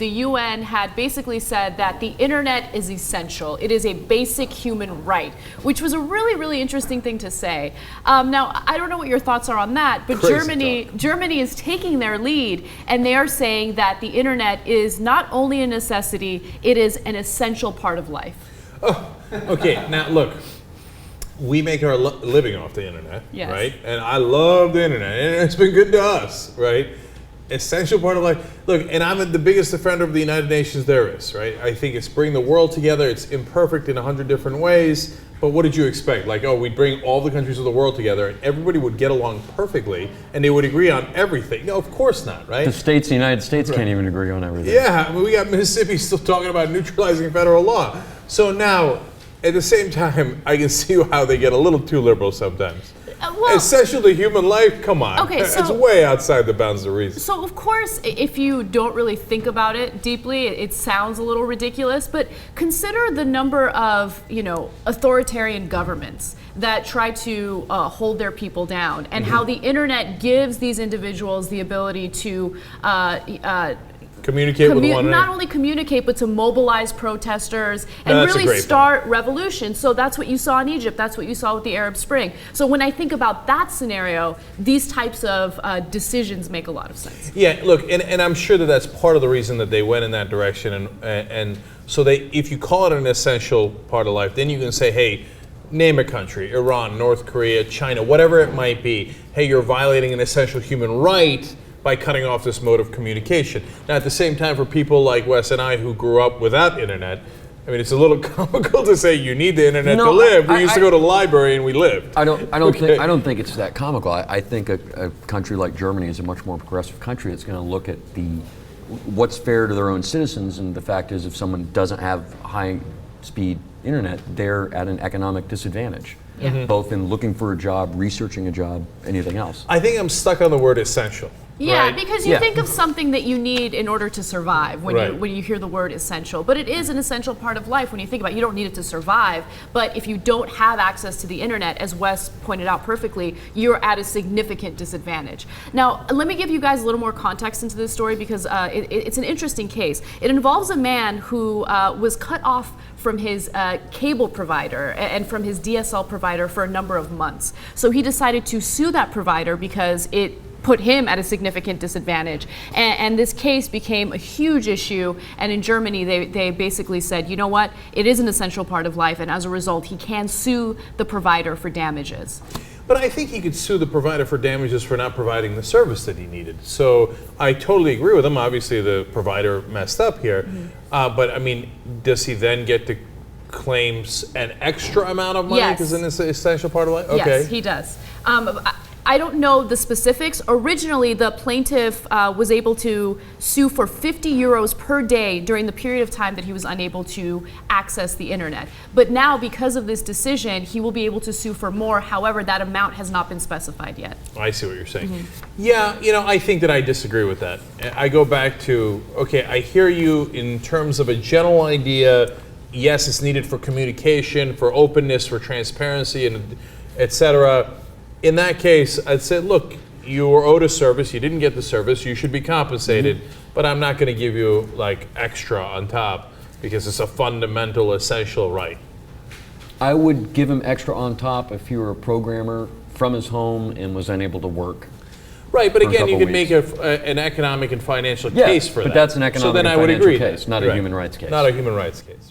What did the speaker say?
the UN had basically said that the internet is essential. It is a basic human right, which was a really, really interesting thing to say. Now, I don't know what your thoughts are on that, but Germany is taking their lead, and they are saying that the internet is not only a necessity, it is an essential part of life. Oh, okay. Now, look. We make our living off the internet, yes. right? And I love the internet, and it's been good to us, right? Essential part of life. Look, and I'm the biggest defender of the United Nations there is, right? I think it's bringing the world together. It's imperfect in 100 different ways, but what did you expect? Like, oh, we'd bring all the countries of the world together, and everybody would get along perfectly, and they would agree on everything. No, of course not, right? The United States can't even agree on everything. Yeah, I mean, we got Mississippi still talking about neutralizing federal law. So now, at the same time, I can see how they get a little too liberal sometimes. Essential to human life? Come on. Okay, so, it's way outside the bounds of reason. So, of course, if you don't really think about it deeply, it sounds a little ridiculous, but consider the number of, authoritarian governments that try to hold their people down, and how the internet gives these individuals the ability to communicate with one another. Not only communicate, but to mobilize protesters and really start revolution. So that's what you saw in Egypt. That's what you saw with the Arab Spring. So when I think about that scenario, these types of decisions make a lot of sense. Yeah, look, and I'm sure that that's part of the reason that they went in that direction. And so if you call it an essential part of life, then you can say, hey, name a country, Iran, North Korea, China, whatever it might be. Hey, you're violating an essential human right by cutting off this mode of communication. Now, at the same time, for people like Wes and I who grew up without internet, I mean, it's a little comical to say you need the internet to live. We used to go to the library and we lived. I don't think it's that comical. I think a country like Germany is a much more progressive country. It's going to look at what's fair to their own citizens, and the fact is, if someone doesn't have high-speed internet, they're at an economic disadvantage. Yeah. Both in looking for a job, researching a job, anything else. I think I'm stuck on the word essential. Yeah, right? because you think of something that you need in order to survive when you hear the word essential. But it is an essential part of life when you think about it. You don't need it to survive, but if you don't have access to the internet, as Wes pointed out perfectly, you're at a significant disadvantage. Now, let me give you guys a little more context into this story, because it's an interesting case. It involves a man who was cut off from his cable provider and from his DSL provider for a number of months. So he decided to sue that provider because it put him at a significant disadvantage. And this case became a huge issue, and in Germany they basically said, you know what, it is an essential part of life, and as a result he can sue the provider for damages. But I think he could sue the provider for damages for not providing the service that he needed. So I totally agree with him. Obviously the provider messed up here, but I mean, does he then get to claim an extra amount of money because it's an essential part of life? Okay. Yes, he does. I don't know the specifics. Originally, the plaintiff was able to sue for 50 euros per day during the period of time that he was unable to access the internet. But now, because of this decision, he will be able to sue for more. However, that amount has not been specified yet. I see what you're saying. Yeah, I think that I disagree with that. I go back to, okay, I hear you in terms of a general idea. Yes, it's needed for communication, for openness, for transparency, and et cetera. In that case, I'd say, look, you were owed a service, you didn't get the service, you should be compensated, but I'm not going to give you like extra on top because it's a fundamental, essential right. I would give him extra on top if he were a programmer from his home and was unable to work. Right, but again, you could make an economic and financial case for that. But that's an economic and financial case, not a human rights case. Not a human rights case.